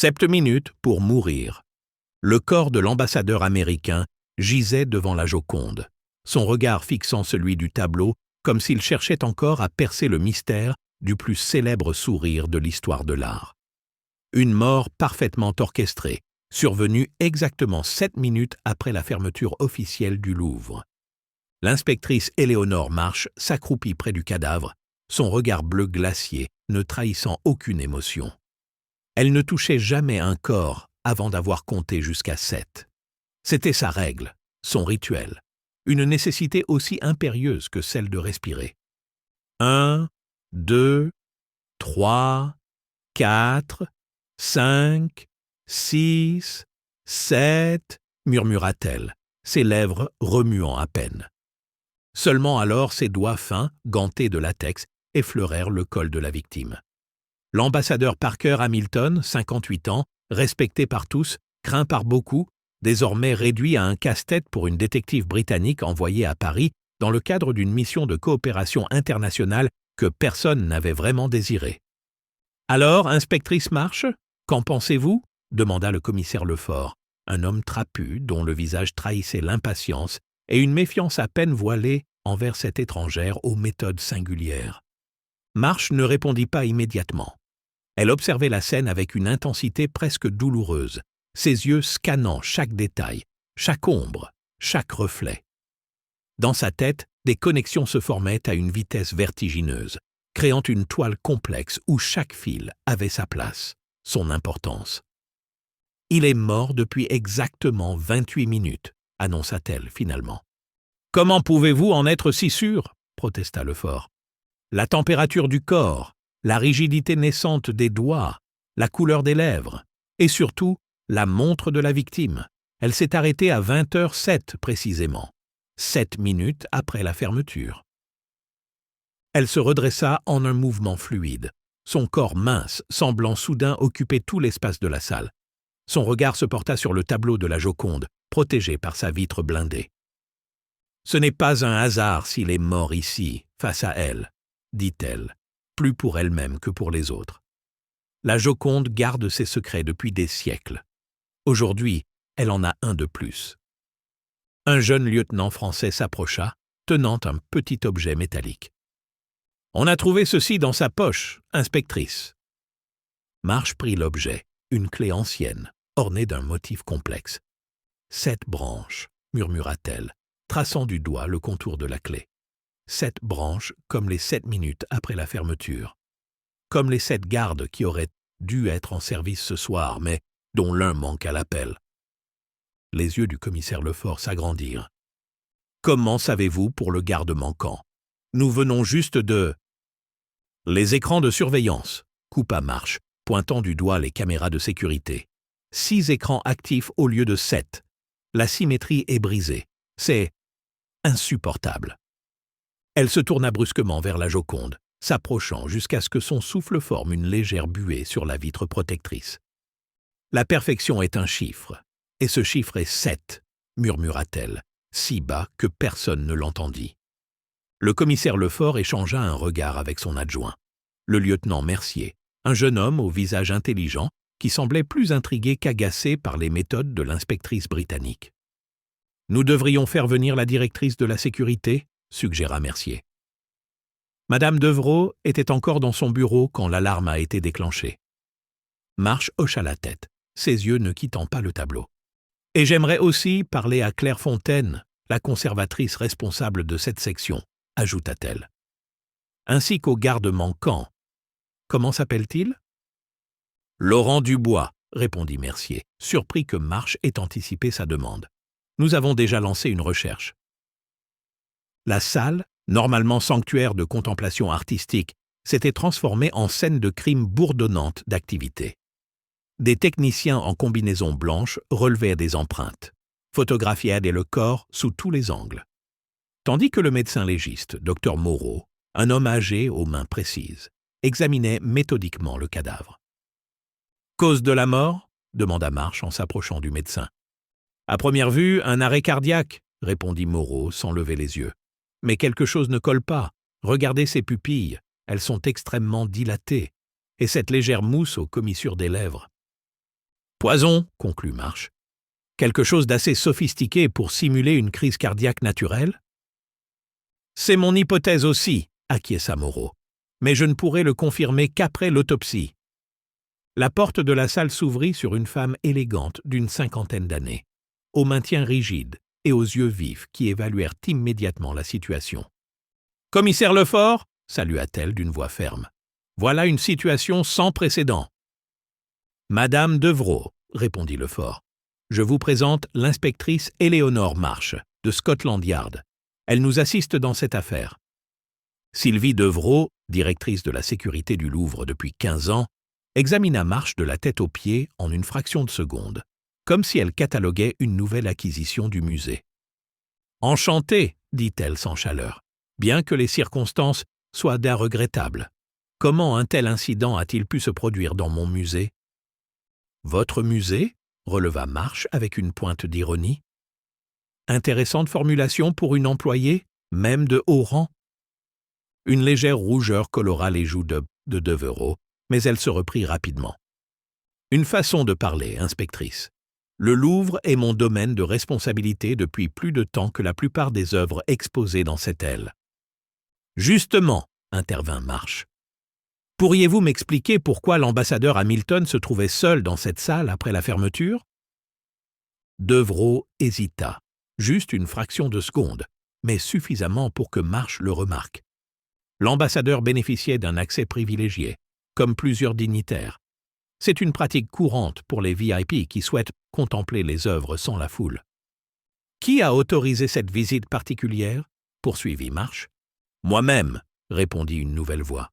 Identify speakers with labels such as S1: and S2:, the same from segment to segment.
S1: 7 minutes pour mourir. Le corps de l'ambassadeur américain gisait devant la Joconde, son regard fixant celui du tableau comme s'il cherchait encore à percer le mystère du plus célèbre sourire de l'histoire de l'art. Une mort parfaitement orchestrée, survenue exactement 7 minutes après la fermeture officielle du Louvre. L'inspectrice Éléonore Marsh s'accroupit près du cadavre, son regard bleu glacier ne trahissant aucune émotion. Elle ne touchait jamais un corps avant d'avoir compté jusqu'à 7. C'était sa règle, son rituel, une nécessité aussi impérieuse que celle de respirer. 1, 2, 3, 4, 5, 6, 7, murmura-t-elle, ses lèvres remuant à peine. Seulement alors ses doigts fins, gantés de latex, effleurèrent le col de la victime. L'ambassadeur Parker Hamilton, 58 ans, respecté par tous, craint par beaucoup, désormais réduit à un casse-tête pour une détective britannique envoyée à Paris dans le cadre d'une mission de coopération internationale que personne n'avait vraiment désirée. « Alors, inspectrice Marsh, qu'en pensez-vous » demanda le commissaire Lefort, un homme trapu dont le visage trahissait l'impatience et une méfiance à peine voilée envers cette étrangère aux méthodes singulières. Marsh ne répondit pas immédiatement. Elle observait la scène avec une intensité presque douloureuse, ses yeux scannant chaque détail, chaque ombre, chaque reflet. Dans sa tête, des connexions se formaient à une vitesse vertigineuse, créant une toile complexe où chaque fil avait sa place, son importance. « Il est mort depuis exactement 28 minutes, annonça-t-elle finalement. « Comment pouvez-vous en être si sûr ?» protesta Lefort. « La température du corps, la rigidité naissante des doigts, la couleur des lèvres, et surtout la montre de la victime. Elle s'est arrêtée à 20h07 précisément, 7 minutes après la fermeture. » Elle se redressa en un mouvement fluide, son corps mince semblant soudain occuper tout l'espace de la salle. Son regard se porta sur le tableau de la Joconde, protégé par sa vitre blindée. « Ce n'est pas un hasard s'il est mort ici, face à elle, » dit-elle, plus pour elle-même que pour les autres. La Joconde garde ses secrets depuis des siècles. Aujourd'hui, elle en a un de plus. Un jeune lieutenant français s'approcha, tenant un petit objet métallique. « On a trouvé ceci dans sa poche, inspectrice. » Marsh prit l'objet, une clé ancienne, ornée d'un motif complexe. « 7 branches, » murmura-t-elle, traçant du doigt le contour de la clé. 7 branches comme les 7 minutes après la fermeture. Comme les 7 gardes qui auraient dû être en service ce soir, mais dont l'un manque à l'appel. Les yeux du commissaire Lefort s'agrandirent. « Comment savez-vous pour le garde manquant? Nous venons juste de... » « Les écrans de surveillance, » coupa Marsh, pointant du doigt les caméras de sécurité. 6 écrans actifs au lieu de 7. La symétrie est brisée. C'est insupportable. Elle se tourna brusquement vers la Joconde, s'approchant jusqu'à ce que son souffle forme une légère buée sur la vitre protectrice. « La perfection est un chiffre, et ce chiffre est 7, » murmura-t-elle, si bas que personne ne l'entendit. Le commissaire Lefort échangea un regard avec son adjoint, le lieutenant Mercier, un jeune homme au visage intelligent qui semblait plus intrigué qu'agacé par les méthodes de l'inspectrice britannique. « Nous devrions faire venir la directrice de la sécurité » suggéra Mercier. Madame Devrault était encore dans son bureau quand l'alarme a été déclenchée. Marsh hocha la tête, ses yeux ne quittant pas le tableau. « Et j'aimerais aussi parler à Claire Fontaine, la conservatrice responsable de cette section, » ajouta-t-elle. « Ainsi qu'au garde manquant. Comment s'appelle-t-il » ? « Laurent Dubois, » répondit Mercier, surpris que Marsh ait anticipé sa demande. « Nous avons déjà lancé une recherche. » La salle, normalement sanctuaire de contemplation artistique, s'était transformée en scène de crime bourdonnante d'activité. Des techniciens en combinaison blanche relevaient des empreintes, photographiaient le corps sous tous les angles. Tandis que le médecin légiste, Dr Moreau, un homme âgé aux mains précises, examinait méthodiquement le cadavre. « Cause de la mort » demanda Marsh en s'approchant du médecin. « À première vue, un arrêt cardiaque » répondit Moreau sans lever les yeux. « Mais quelque chose ne colle pas. Regardez ses pupilles, elles sont extrêmement dilatées. Et cette légère mousse aux commissures des lèvres. » Poison, conclut Marsh. Quelque chose d'assez sophistiqué pour simuler une crise cardiaque naturelle? C'est mon hypothèse aussi, acquiesça Moreau, mais je ne pourrai le confirmer qu'après l'autopsie. La porte de la salle s'ouvrit sur une femme élégante d'une 50aine d'années, au maintien rigide et aux yeux vifs qui évaluèrent immédiatement la situation. « Commissaire Lefort » salua-t-elle d'une voix ferme. « Voilà une situation sans précédent. »« Madame Devrault, » répondit Lefort. « Je vous présente l'inspectrice Éléonore Marsh, de Scotland Yard. Elle nous assiste dans cette affaire. » Sylvie Devrault, directrice de la sécurité du Louvre depuis 15 ans, examina Marsh de la tête aux pieds en une fraction de seconde, comme si elle cataloguait une nouvelle acquisition du musée. « Enchantée, dit-elle sans chaleur, bien que les circonstances soient d'un regrettable. Comment un tel incident a-t-il pu se produire dans mon musée? »« Votre musée ?» releva Marsh avec une pointe d'ironie. Intéressante formulation pour une employée, même de haut rang. Une légère rougeur colora les joues de Devrault, mais elle se reprit rapidement. Une façon de parler, inspectrice. Le Louvre est mon domaine de responsabilité depuis plus de temps que la plupart des œuvres exposées dans cette aile. Justement, intervint Marsh. Pourriez-vous m'expliquer pourquoi l'ambassadeur Hamilton se trouvait seul dans cette salle après la fermeture? Devrault hésita, juste une fraction de seconde, mais suffisamment pour que Marsh le remarque. L'ambassadeur bénéficiait d'un accès privilégié, comme plusieurs dignitaires. C'est une pratique courante pour les VIP qui souhaitent contempler les œuvres sans la foule. « Qui a autorisé cette visite particulière ?» poursuivit Marsh. « Moi-même » répondit une nouvelle voix.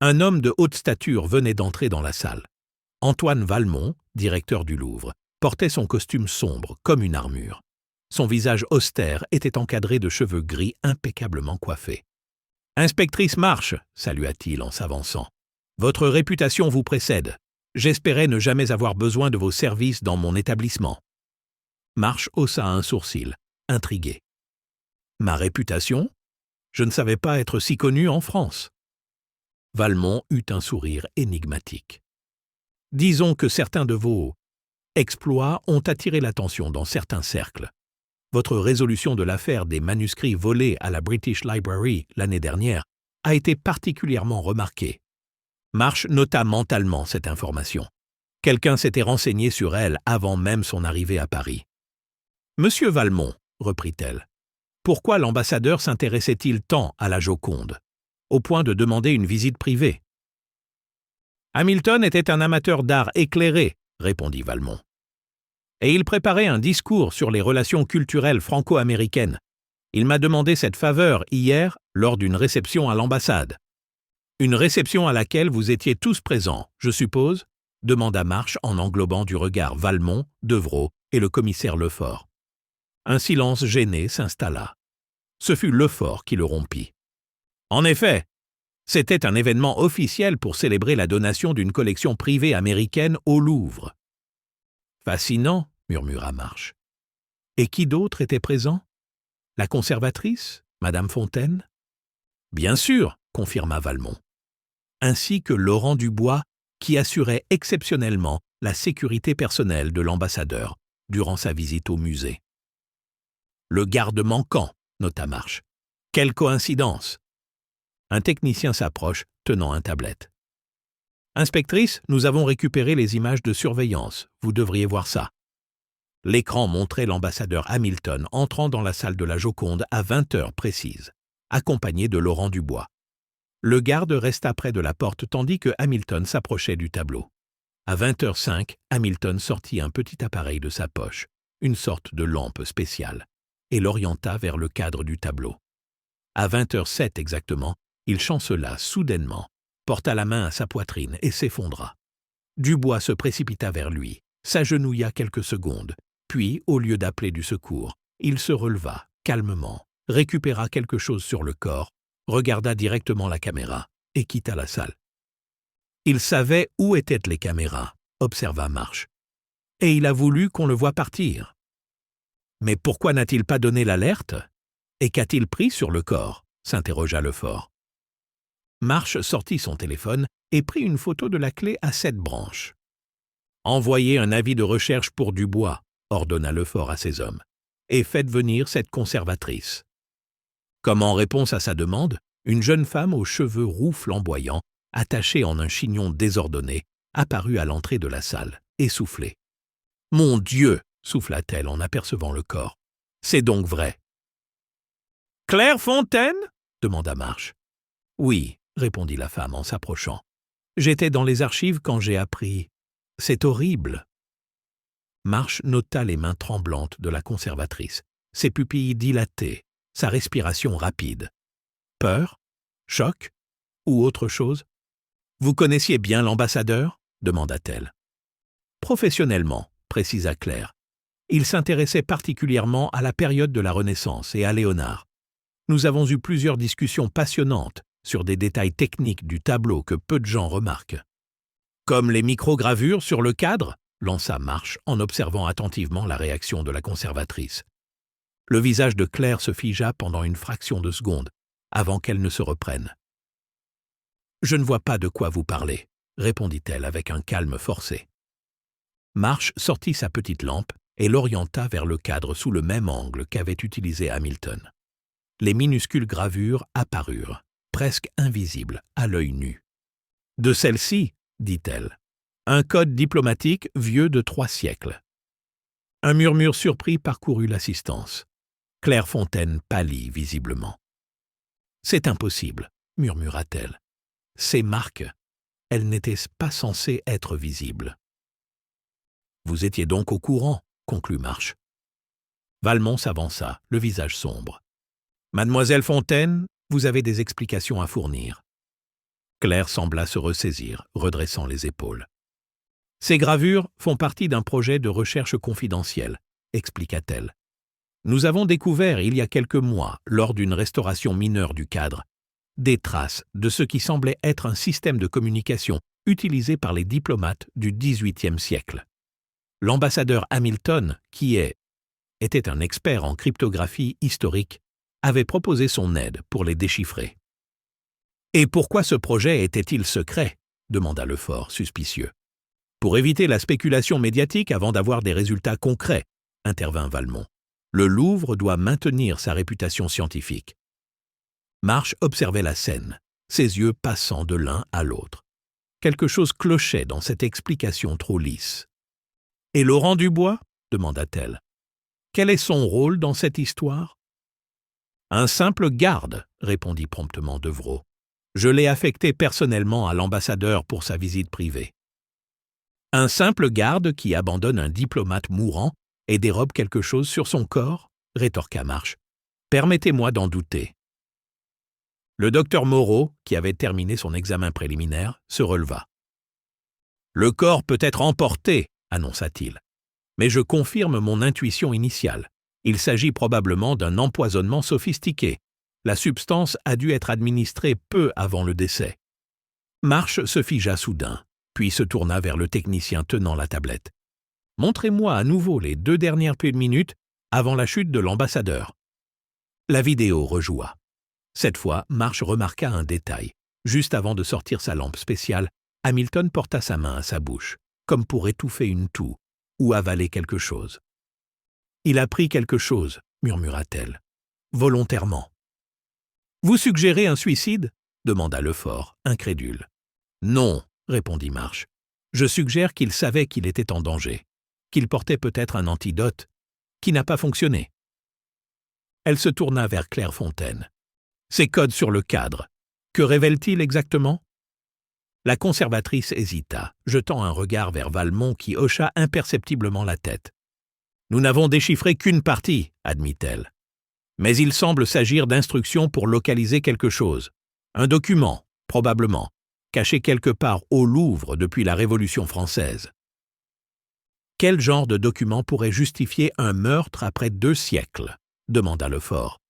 S1: Un homme de haute stature venait d'entrer dans la salle. Antoine Valmont, directeur du Louvre, portait son costume sombre comme une armure. Son visage austère était encadré de cheveux gris impeccablement coiffés. « Inspectrice Marsh » salua-t-il en s'avançant. « Votre réputation vous précède. J'espérais ne jamais avoir besoin de vos services dans mon établissement. » Marsh haussa un sourcil, intrigué. « Ma réputation? Je ne savais pas être si connu en France. » Valmont eut un sourire énigmatique. « Disons que certains de vos exploits ont attiré l'attention dans certains cercles. Votre résolution de l'affaire des manuscrits volés à la British Library l'année dernière a été particulièrement remarquée. » Marsh nota mentalement cette information. Quelqu'un s'était renseigné sur elle avant même son arrivée à Paris. « Monsieur Valmont, » reprit-elle, « pourquoi l'ambassadeur s'intéressait-il tant à la Joconde, au point de demander une visite privée? » « Hamilton était un amateur d'art éclairé, » répondit Valmont. « Et il préparait un discours sur les relations culturelles franco-américaines. Il m'a demandé cette faveur hier lors d'une réception à l'ambassade. »« Une réception à laquelle vous étiez tous présents, je suppose ?» demanda Marsh en englobant du regard Valmont, Devrault et le commissaire Lefort. Un silence gêné s'installa. Ce fut Lefort qui le rompit. « En effet, c'était un événement officiel pour célébrer la donation d'une collection privée américaine au Louvre. »« Fascinant, » murmura Marsh. « Et qui d'autre était présent? La conservatrice, Madame Fontaine ?»« Bien sûr, » confirma Valmont. « Ainsi que Laurent Dubois, qui assurait exceptionnellement la sécurité personnelle de l'ambassadeur durant sa visite au musée. »« Le garde manquant, » nota Marsh. « Quelle coïncidence !» Un technicien s'approche, tenant un tablette. « Inspectrice, nous avons récupéré les images de surveillance. Vous devriez voir ça. » L'écran montrait l'ambassadeur Hamilton entrant dans la salle de la Joconde à 20 heures précises, accompagné de Laurent Dubois. Le garde resta près de la porte tandis que Hamilton s'approchait du tableau. À 20h05, Hamilton sortit un petit appareil de sa poche, une sorte de lampe spéciale, et l'orienta vers le cadre du tableau. À 20h07 exactement, il chancela soudainement, porta la main à sa poitrine et s'effondra. Dubois se précipita vers lui, s'agenouilla quelques secondes, puis, au lieu d'appeler du secours, il se releva, calmement, récupéra quelque chose sur le corps, regarda directement la caméra et quitta la salle. Il savait où étaient les caméras, observa Marsh, et il a voulu qu'on le voie partir. Mais pourquoi n'a-t-il pas donné l'alerte? Et qu'a-t-il pris sur le corps? S'interrogea Lefort. Marsh sortit son téléphone et prit une photo de la clé à 7 branches. Envoyez un avis de recherche pour Dubois, ordonna Lefort à ses hommes, et faites venir cette conservatrice. Comme en réponse à sa demande, une jeune femme aux cheveux roux flamboyants, attachée en un chignon désordonné, apparut à l'entrée de la salle, essoufflée. « Mon Dieu !» souffla-t-elle en apercevant le corps. « C'est donc vrai. »« Claire Fontaine ?» demanda Marche. « Oui, » répondit la femme en s'approchant. « J'étais dans les archives quand j'ai appris. C'est horrible. » Marche nota les mains tremblantes de la conservatrice, ses pupilles dilatées, sa respiration rapide. Peur? Choc? Ou autre chose? « Vous connaissiez bien l'ambassadeur ?» demanda-t-elle. « Professionnellement, » précisa Claire. Il s'intéressait particulièrement à la période de la Renaissance et à Léonard. Nous avons eu plusieurs discussions passionnantes sur des détails techniques du tableau que peu de gens remarquent. « Comme les microgravures sur le cadre ?» lança Marche en observant attentivement la réaction de la conservatrice. Le visage de Claire se figea pendant une fraction de seconde, avant qu'elle ne se reprenne. « Je ne vois pas de quoi vous parlez, » répondit-elle avec un calme forcé. Marche sortit sa petite lampe et l'orienta vers le cadre sous le même angle qu'avait utilisé Hamilton. Les minuscules gravures apparurent, presque invisibles à l'œil nu. « De celle-ci, » dit-elle, « un code diplomatique vieux de 3 siècles. » Un murmure surpris parcourut l'assistance. Claire Fontaine pâlit visiblement. « C'est impossible, » murmura-t-elle. « Ces marques, elles n'étaient pas censées être visibles. » « Vous étiez donc au courant, » conclut Marche. Valmont s'avança, le visage sombre. « Mademoiselle Fontaine, vous avez des explications à fournir. » Claire sembla se ressaisir, redressant les épaules. « Ces gravures font partie d'un projet de recherche confidentielle, » expliqua-t-elle. « Nous avons découvert il y a quelques mois, lors d'une restauration mineure du cadre, des traces de ce qui semblait être un système de communication utilisé par les diplomates du XVIIIe siècle. L'ambassadeur Hamilton, qui était un expert en cryptographie historique, avait proposé son aide pour les déchiffrer. « Et pourquoi ce projet était-il secret ?» demanda Lefort, suspicieux. « Pour éviter la spéculation médiatique avant d'avoir des résultats concrets, » intervint Valmont. « Le Louvre doit maintenir sa réputation scientifique. » Marche observait la scène, ses yeux passant de l'un à l'autre. Quelque chose clochait dans cette explication trop lisse. « Et Laurent Dubois ?» demanda-t-elle. « Quel est son rôle dans cette histoire ?»« Un simple garde, » répondit promptement Devrault. « Je l'ai affecté personnellement à l'ambassadeur pour sa visite privée. »« Un simple garde qui abandonne un diplomate mourant et dérobe quelque chose sur son corps ?» rétorqua Marche. « Permettez-moi d'en douter. » Le docteur Moreau, qui avait terminé son examen préliminaire, se releva. « Le corps peut être emporté, » annonça-t-il. « Mais je confirme mon intuition initiale. Il s'agit probablement d'un empoisonnement sophistiqué. La substance a dû être administrée peu avant le décès. » Marche se figea soudain, puis se tourna vers le technicien tenant la tablette. « Montrez-moi à nouveau les 2 dernières minutes avant la chute de l'ambassadeur. » La vidéo rejoua. Cette fois, Marche remarqua un détail. Juste avant de sortir sa lampe spéciale, Hamilton porta sa main à sa bouche, comme pour étouffer une toux ou avaler quelque chose. « Il a pris quelque chose, » murmura-t-elle. « Volontairement. »« Vous suggérez un suicide ?» demanda Lefort, incrédule. « Non, » répondit Marche. « Je suggère qu'il savait qu'il était en danger, qu'il portait peut-être un antidote, qui n'a pas fonctionné. » Elle se tourna vers Claire Fontaine. « Ces codes sur le cadre, que révèlent-ils exactement ?» La conservatrice hésita, jetant un regard vers Valmont qui hocha imperceptiblement la tête. « Nous n'avons déchiffré qu'une partie, » admit-elle. « Mais il semble s'agir d'instructions pour localiser quelque chose. Un document, probablement, caché quelque part au Louvre depuis la Révolution française. » Quel genre de document pourrait justifier un meurtre après 2 siècles ? demanda Lefort.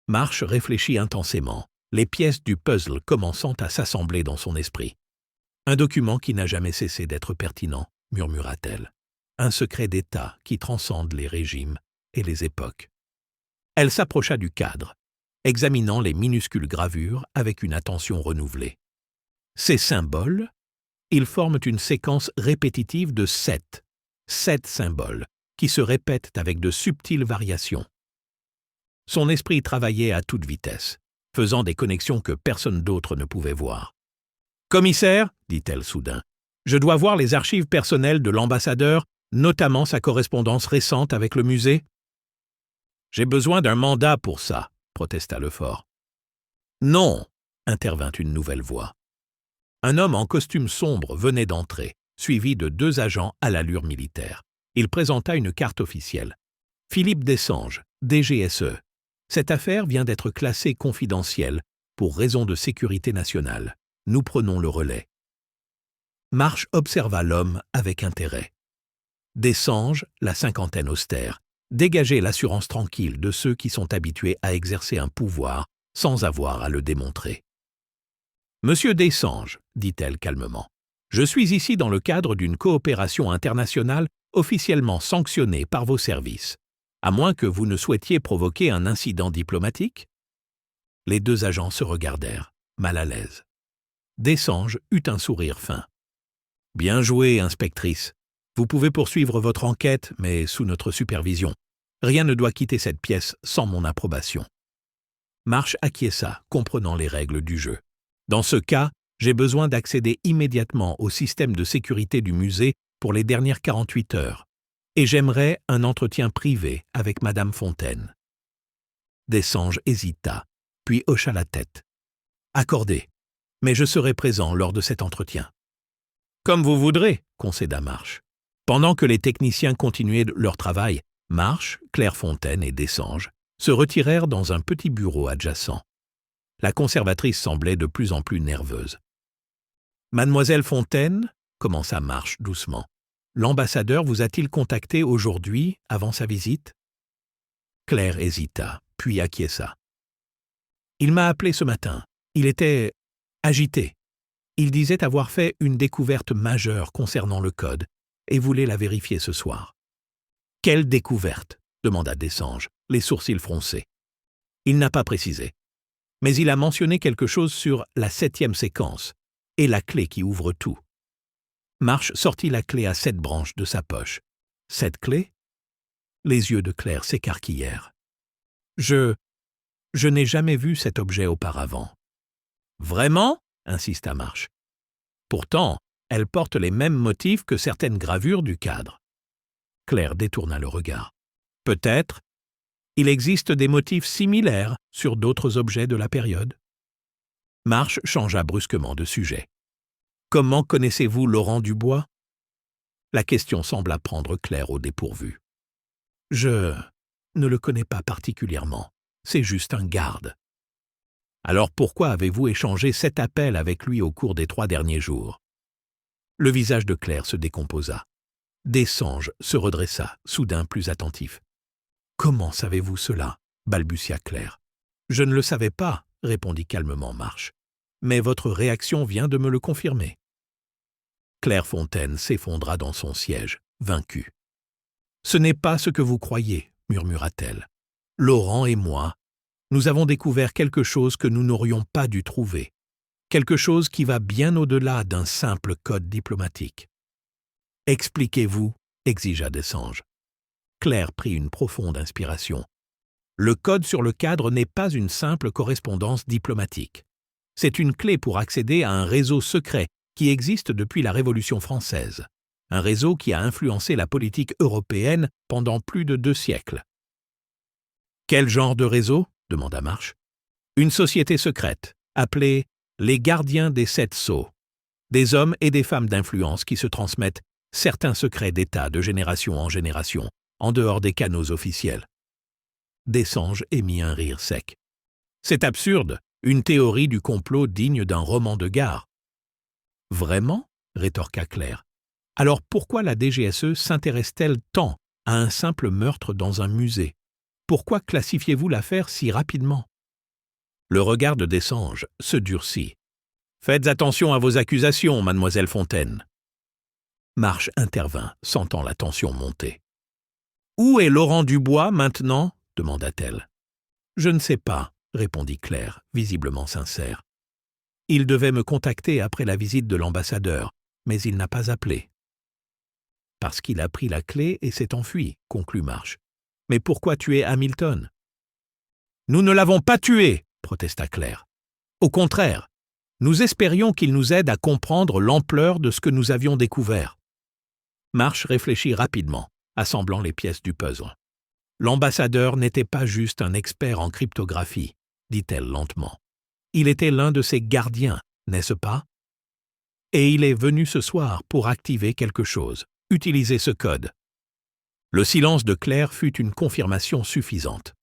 S1: Marche réfléchit intensément, les pièces du puzzle commençant à s'assembler dans son esprit. « Un document qui n'a jamais cessé d'être pertinent, » murmura-t-elle. « Un secret d'État qui transcende les régimes et les époques. » Elle s'approcha du cadre, examinant les minuscules gravures avec une attention renouvelée. « Ces symboles, Ils forment une séquence répétitive de 7 symboles, qui se répètent avec de subtiles variations. Son esprit travaillait à toute vitesse, faisant des connexions que personne d'autre ne pouvait voir. « Commissaire, dit-elle soudain, je dois voir les archives personnelles de l'ambassadeur, notamment sa correspondance récente avec le musée. »« J'ai besoin d'un mandat pour ça, » protesta Lefort. « Non, » intervint une nouvelle voix. Un homme en costume sombre venait d'entrer, suivi de 2 agents à l'allure militaire. Il présenta une carte officielle. « Philippe Dessanges, DGSE. Cette affaire vient d'être classée confidentielle pour raison de sécurité nationale. Nous prenons le relais. » Marche observa l'homme avec intérêt. Dessanges, la cinquantaine austère, dégageait l'assurance tranquille de ceux qui sont habitués à exercer un pouvoir sans avoir à le démontrer. « Monsieur Dessanges, dit-elle calmement, je suis ici dans le cadre d'une coopération internationale officiellement sanctionnée par vos services, à moins que vous ne souhaitiez provoquer un incident diplomatique ?» Les 2 agents se regardèrent, mal à l'aise. Dessanges eut un sourire fin. « Bien joué, inspectrice. Vous pouvez poursuivre votre enquête, mais sous notre supervision. Rien ne doit quitter cette pièce sans mon approbation. » Marche acquiesça, comprenant les règles du jeu. « Dans ce cas, j'ai besoin d'accéder immédiatement au système de sécurité du musée pour les dernières 48 heures, et j'aimerais un entretien privé avec Madame Fontaine. » Dessanges hésita, puis hocha la tête. « Accordé, mais je serai présent lors de cet entretien. »« Comme vous voudrez, » concéda Marche. Pendant que les techniciens continuaient leur travail, Marche, Claire Fontaine et Dessanges se retirèrent dans un petit bureau adjacent. La conservatrice semblait de plus en plus nerveuse. « Mademoiselle Fontaine, » commença Marche doucement, « l'ambassadeur vous a-t-il contacté aujourd'hui, avant sa visite ?» Claire hésita, puis acquiesça. « Il m'a appelé ce matin. Il était agité. Il disait avoir fait une découverte majeure concernant le code et voulait la vérifier ce soir. »« Quelle découverte ?» demanda Dessanges, les sourcils froncés. Il n'a pas précisé. Mais il a mentionné quelque chose sur la 7e séquence et la clé qui ouvre tout. Marche sortit la clé à 7 branches de sa poche. « Cette clé ?» Les yeux de Claire s'écarquillèrent. « Je n'ai jamais vu cet objet auparavant. »« Vraiment ?» insista Marche. « Pourtant, elle porte les mêmes motifs que certaines gravures du cadre. » Claire détourna le regard. « Peut-être. Il existe des motifs similaires sur d'autres objets de la période. » Marche changea brusquement de sujet. « Comment connaissez-vous Laurent Dubois ?» La question sembla prendre Claire au dépourvu. « Je ne le connais pas particulièrement. C'est juste un garde. »« Alors pourquoi avez-vous échangé 7 appels avec lui au cours des 3 derniers jours ?» Le visage de Claire se décomposa. Dessanges se redressa, soudain plus attentif. « Comment savez-vous cela ?» balbutia Claire. « Je ne le savais pas, » répondit calmement Marche. « Mais votre réaction vient de me le confirmer. » Claire Fontaine s'effondra dans son siège, vaincue. « Ce n'est pas ce que vous croyez, » murmura-t-elle. « Laurent et moi, nous avons découvert quelque chose que nous n'aurions pas dû trouver. Quelque chose qui va bien au-delà d'un simple code diplomatique. »« Expliquez-vous, » exigea Dessanges. Claire prit une profonde inspiration. « Le code sur le cadre n'est pas une simple correspondance diplomatique. C'est une clé pour accéder à un réseau secret qui existe depuis la Révolution française. Un réseau qui a influencé la politique européenne pendant plus de 2 siècles. »« Quel genre de réseau ?» demanda Marche. « Une société secrète, appelée les gardiens des 7 sceaux. Des hommes et des femmes d'influence qui se transmettent certains secrets d'État de génération en génération, en dehors des canaux officiels. » Dessanges émit un rire sec. « C'est absurde, une théorie du complot digne d'un roman de gare. »« Vraiment ?» rétorqua Claire. « Alors pourquoi la DGSE s'intéresse-t-elle tant à un simple meurtre dans un musée? Pourquoi classifiez-vous l'affaire si rapidement ?» Le regard de Dessanges se durcit. « Faites attention à vos accusations, mademoiselle Fontaine. » Marche intervint, sentant la tension monter. « Où est Laurent Dubois maintenant ?» demanda-t-elle. « Je ne sais pas, » répondit Claire, visiblement sincère. « Il devait me contacter après la visite de l'ambassadeur, mais il n'a pas appelé. Parce qu'il a pris la clé et s'est enfui, conclut Marsh. Mais pourquoi tuer Hamilton? Nous ne l'avons pas tué, protesta Claire. Au contraire, nous espérions qu'il nous aide à comprendre l'ampleur de ce que nous avions découvert. Marsh réfléchit rapidement, assemblant les pièces du puzzle. L'ambassadeur n'était pas juste un expert en cryptographie, dit-elle lentement. Il était l'un de ses gardiens, n'est-ce pas? Et il est venu ce soir pour activer quelque chose, utiliser ce code. Le silence de Claire fut une confirmation suffisante.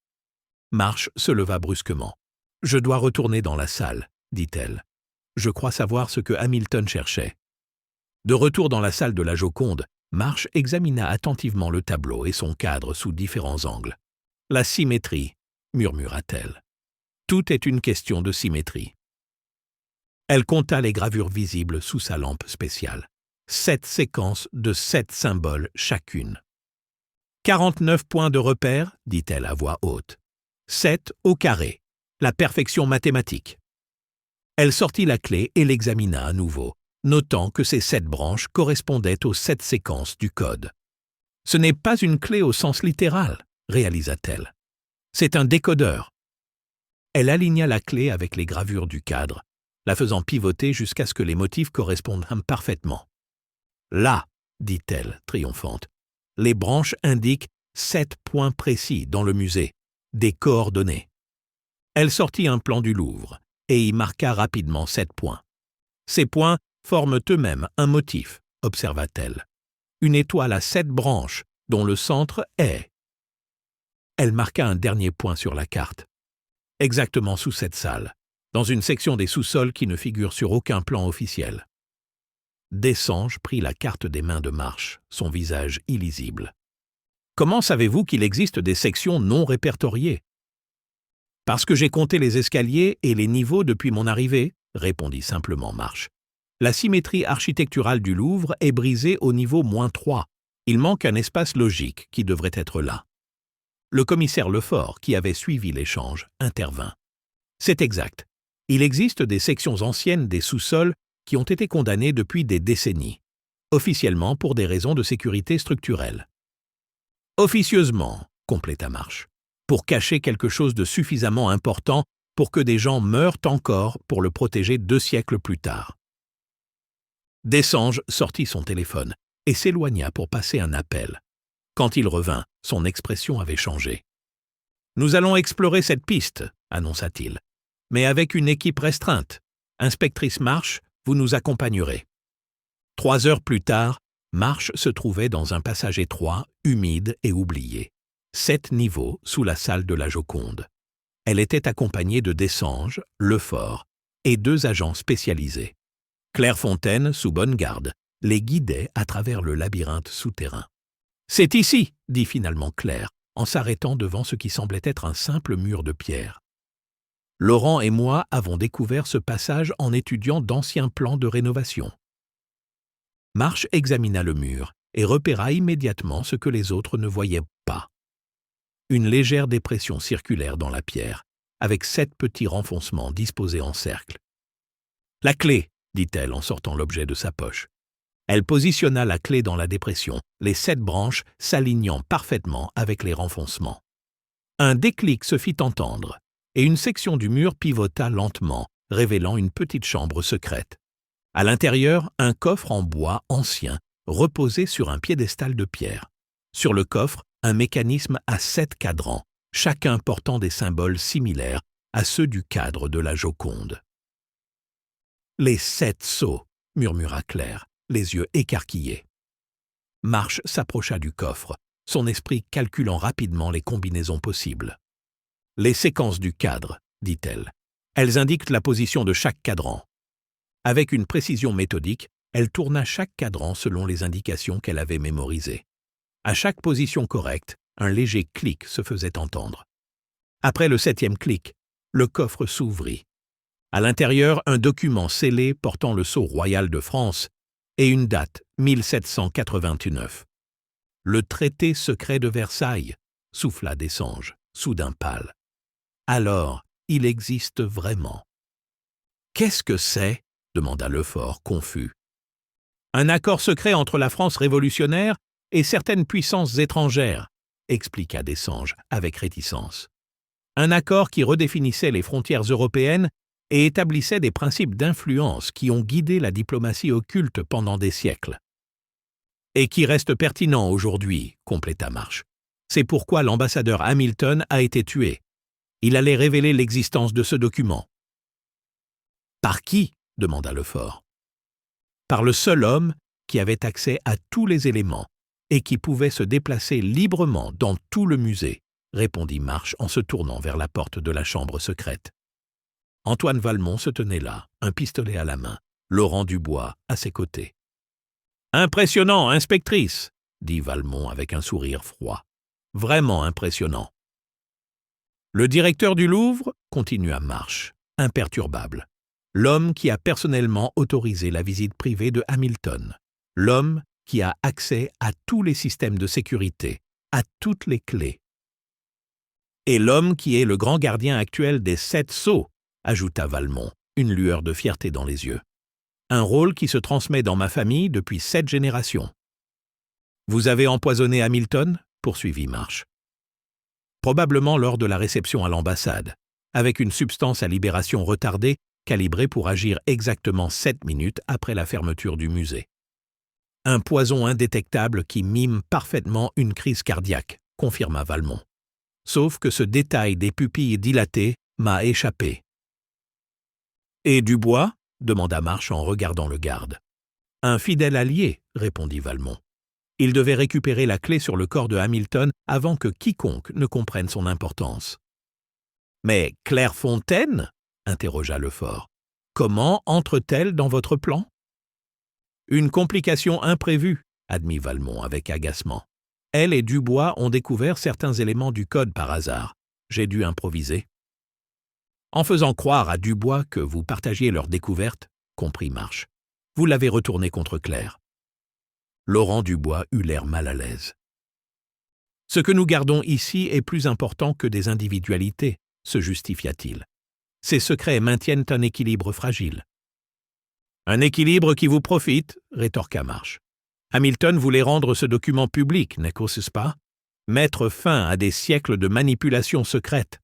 S1: Marsh se leva brusquement. « Je dois retourner dans la salle, » dit-elle. « Je crois savoir ce que Hamilton cherchait. » De retour dans la salle de la Joconde, Marsh examina attentivement le tableau et son cadre sous différents angles. « La symétrie, » murmura-t-elle. « Tout est une question de symétrie. » Elle compta les gravures visibles sous sa lampe spéciale. 7 séquences de 7 symboles chacune. 49 points de repère, dit-elle à voix haute. 7 au carré, la perfection mathématique. Elle sortit la clé et l'examina à nouveau, notant que ces 7 branches correspondaient aux 7 séquences du code. Ce n'est pas une clé au sens littéral, réalisa-t-elle. C'est un décodeur. Elle aligna la clé avec les gravures du cadre, la faisant pivoter jusqu'à ce que les motifs correspondent parfaitement. Là, dit-elle, triomphante, les branches indiquent 7 points précis dans le musée, des coordonnées. Elle sortit un plan du Louvre et y marqua rapidement 7 points. Ces points forment eux-mêmes un motif, observa-t-elle. Une étoile à 7 branches, dont le centre est. Elle marqua un dernier point sur la carte, exactement sous cette salle, dans une section des sous-sols qui ne figure sur aucun plan officiel. Dessange prit la carte des mains de Marsh, son visage illisible. « Comment savez-vous qu'il existe des sections non répertoriées ?»« Parce que j'ai compté les escaliers et les niveaux depuis mon arrivée, » répondit simplement Marsh. « La symétrie architecturale du Louvre est brisée au niveau -3. Il manque un espace logique qui devrait être là. » Le commissaire Lefort, qui avait suivi l'échange, intervint. « C'est exact. Il existe des sections anciennes des sous-sols qui ont été condamnées depuis des décennies, officiellement pour des raisons de sécurité structurelle. Officieusement, compléta Marsh, pour cacher quelque chose de suffisamment important pour que des gens meurent encore pour le protéger 2 siècles plus tard. » Dessange sortit son téléphone et s'éloigna pour passer un appel. Quand il revint, son expression avait changé. « Nous allons explorer cette piste, » annonça-t-il, « mais avec une équipe restreinte. Inspectrice Marsh, vous nous accompagnerez. » 3 heures plus tard, Marsh se trouvait dans un passage étroit, humide et oublié. 7 niveaux sous la salle de la Joconde. Elle était accompagnée de Dessange, Lefort et 2 agents spécialisés. Claire Fontaine, sous bonne garde, les guidait à travers le labyrinthe souterrain. « C'est ici, » dit finalement Claire, en s'arrêtant devant ce qui semblait être un simple mur de pierre. Laurent et moi avons découvert ce passage en étudiant d'anciens plans de rénovation. Marsh examina le mur et repéra immédiatement ce que les autres ne voyaient pas. Une légère dépression circulaire dans la pierre, avec 7 petits renfoncements disposés en cercle. « La clé !» dit-elle en sortant l'objet de sa poche. Elle positionna la clé dans la dépression, les 7 branches s'alignant parfaitement avec les renfoncements. Un déclic se fit entendre, et une section du mur pivota lentement, révélant une petite chambre secrète. À l'intérieur, un coffre en bois ancien reposait sur un piédestal de pierre. Sur le coffre, un mécanisme à 7 cadrans, chacun portant des symboles similaires à ceux du cadre de la Joconde. « Les 7 sceaux !» murmura Claire, les yeux écarquillés. Marsh s'approcha du coffre, son esprit calculant rapidement les combinaisons possibles. « Les séquences du cadre, » dit-elle. « Elles indiquent la position de chaque cadran. » Avec une précision méthodique, elle tourna chaque cadran selon les indications qu'elle avait mémorisées. À chaque position correcte, un léger clic se faisait entendre. Après le 7e clic, le coffre s'ouvrit. À l'intérieur, un document scellé portant le sceau royal de France et une date, 1789. « Le traité secret de Versailles », souffla Dessange, soudain pâle. « Alors, il existe vraiment. »« Qu'est-ce que c'est ?» demanda Lefort, confus. Un accord secret entre la France révolutionnaire et certaines puissances étrangères, expliqua Dessanges avec réticence. Un accord qui redéfinissait les frontières européennes et établissait des principes d'influence qui ont guidé la diplomatie occulte pendant des siècles. Et qui reste pertinent aujourd'hui, compléta Marsh. C'est pourquoi l'ambassadeur Hamilton a été tué. Il allait révéler l'existence de ce document. Par qui ? Demanda Lefort. Par le seul homme qui avait accès à tous les éléments et qui pouvait se déplacer librement dans tout le musée, répondit Marsh en se tournant vers la porte de la chambre secrète. Antoine Valmont se tenait là, un pistolet à la main, Laurent Dubois à ses côtés. « Impressionnant, inspectrice !» dit Valmont avec un sourire froid. « Vraiment impressionnant. » Le directeur du Louvre, continua Marsh, imperturbable. L'homme qui a personnellement autorisé la visite privée de Hamilton. L'homme qui a accès à tous les systèmes de sécurité, à toutes les clés. Et l'homme qui est le grand gardien actuel des 7 sceaux, ajouta Valmont, une lueur de fierté dans les yeux. Un rôle qui se transmet dans ma famille depuis 7 générations. Vous avez empoisonné Hamilton ? Poursuivit Marsh. Probablement lors de la réception à l'ambassade, avec une substance à libération retardée calibrée pour agir exactement 7 minutes après la fermeture du musée. Un poison indétectable qui mime parfaitement une crise cardiaque, confirma Valmont. Sauf que ce détail des pupilles dilatées m'a échappé. « Et Dubois ?» demanda Marsh en regardant le garde. « Un fidèle allié, » répondit Valmont. Il devait récupérer la clé sur le corps de Hamilton avant que quiconque ne comprenne son importance. « Mais Claire Fontaine ?» interrogea Lefort. « Comment entre-t-elle dans votre plan ?»« Une complication imprévue, » admit Valmont avec agacement. « Elle et Dubois ont découvert certains éléments du code par hasard. J'ai dû improviser. » En faisant croire à Dubois que vous partagiez leur découverte, comprit Marsh, vous l'avez retourné contre Claire. Laurent Dubois eut l'air mal à l'aise. Ce que nous gardons ici est plus important que des individualités, se justifia-t-il. Ces secrets maintiennent un équilibre fragile. Un équilibre qui vous profite, rétorqua Marsh. Hamilton voulait rendre ce document public, n'est-ce pas ? Mettre fin à des siècles de manipulation secrète.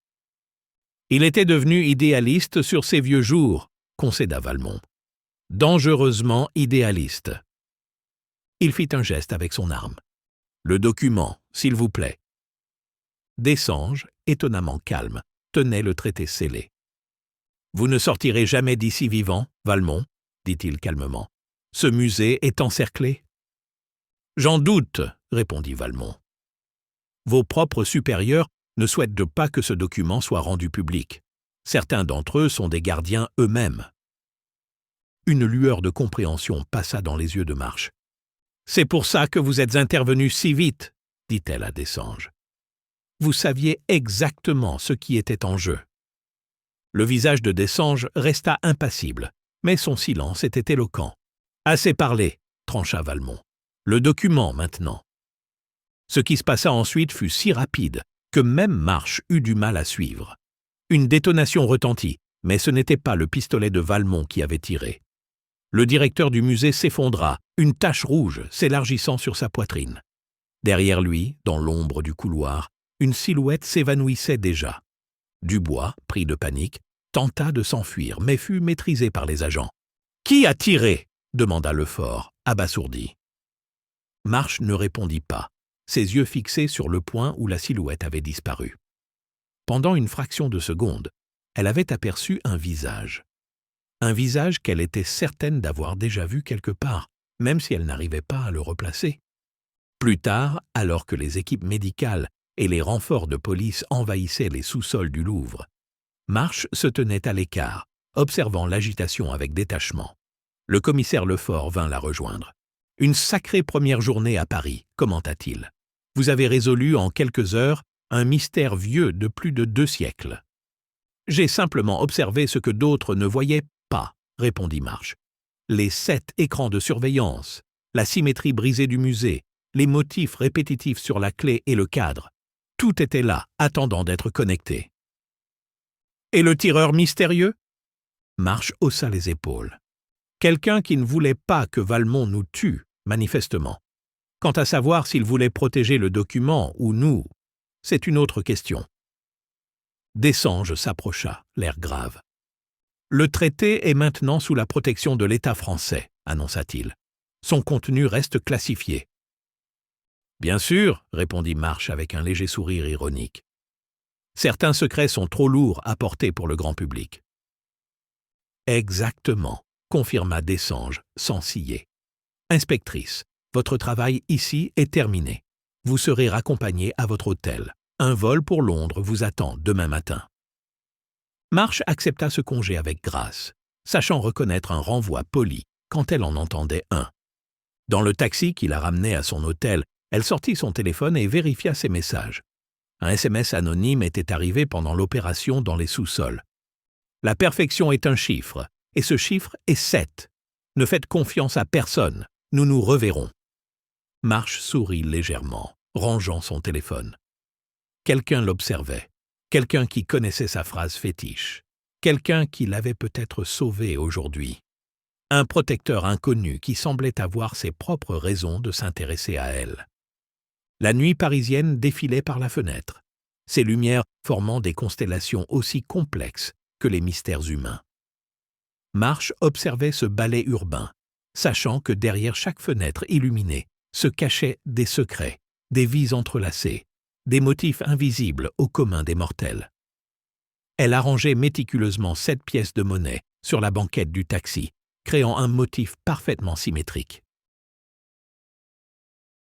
S1: Il était devenu idéaliste sur ses vieux jours, concéda Valmont. Dangereusement idéaliste. Il fit un geste avec son arme. Le document, s'il vous plaît. Dessanges, étonnamment calme, tenait le traité scellé. Vous ne sortirez jamais d'ici vivant, Valmont, dit-il calmement. Ce musée est encerclé. J'en doute, répondit Valmont. Vos propres supérieurs ne souhaitent pas que ce document soit rendu public. Certains d'entre eux sont des gardiens eux-mêmes. Une lueur de compréhension passa dans les yeux de Marsh. C'est pour ça que vous êtes intervenu si vite, dit-elle à Dessanges. Vous saviez exactement ce qui était en jeu. Le visage de Dessanges resta impassible, mais son silence était éloquent. Assez parlé, trancha Valmont. Le document maintenant. Ce qui se passa ensuite fut si rapide que même Marsh eut du mal à suivre. Une détonation retentit, mais ce n'était pas le pistolet de Valmont qui avait tiré. Le directeur du musée s'effondra, une tache rouge s'élargissant sur sa poitrine. Derrière lui, dans l'ombre du couloir, une silhouette s'évanouissait déjà. Dubois, pris de panique, tenta de s'enfuir, mais fut maîtrisé par les agents. « Qui a tiré ?» demanda Lefort, abasourdi. Marsh ne répondit pas, ses yeux fixés sur le point où la silhouette avait disparu. Pendant une fraction de seconde, elle avait aperçu un visage. Un visage qu'elle était certaine d'avoir déjà vu quelque part, même si elle n'arrivait pas à le replacer. Plus tard, alors que les équipes médicales et les renforts de police envahissaient les sous-sols du Louvre, Marsh se tenait à l'écart, observant l'agitation avec détachement. Le commissaire Lefort vint la rejoindre. « Une sacrée première journée à Paris », commenta-t-il. « Vous avez résolu en quelques heures un mystère vieux de plus de 2 siècles. » « J'ai simplement observé ce que d'autres ne voyaient pas, » répondit Marsh. « Les 7 écrans de surveillance, la symétrie brisée du musée, les motifs répétitifs sur la clé et le cadre, tout était là, attendant d'être connecté. » « Et le tireur mystérieux ?» Marsh haussa les épaules. Quelqu'un qui ne voulait pas que Valmont nous tue, manifestement. Quant à savoir s'il voulait protéger le document ou nous, c'est une autre question. Dessanges s'approcha, l'air grave. « Le traité est maintenant sous la protection de l'État français », annonça-t-il. « Son contenu reste classifié. » « Bien sûr, » répondit Marsh avec un léger sourire ironique. « Certains secrets sont trop lourds à porter pour le grand public. »« Exactement, » confirma Dessanges, sans ciller. « Inspectrice, votre travail ici est terminé. Vous serez raccompagnée à votre hôtel. Un vol pour Londres vous attend demain matin. » Marsh accepta ce congé avec grâce, sachant reconnaître un renvoi poli quand elle en entendait un. Dans le taxi qui la ramenait à son hôtel, elle sortit son téléphone et vérifia ses messages. Un SMS anonyme était arrivé pendant l'opération dans les sous-sols. « La perfection est un chiffre, et ce chiffre est 7. Ne faites confiance à personne, nous nous reverrons. » Marsh sourit légèrement, rangeant son téléphone. Quelqu'un l'observait, quelqu'un qui connaissait sa phrase fétiche, quelqu'un qui l'avait peut-être sauvée aujourd'hui. Un protecteur inconnu qui semblait avoir ses propres raisons de s'intéresser à elle. La nuit parisienne défilait par la fenêtre, ses lumières formant des constellations aussi complexes que les mystères humains. Marsh observait ce ballet urbain, sachant que derrière chaque fenêtre illuminée se cachaient des secrets, des vies entrelacées, des motifs invisibles au commun des mortels. Elle arrangeait méticuleusement 7 pièces de monnaie sur la banquette du taxi, créant un motif parfaitement symétrique.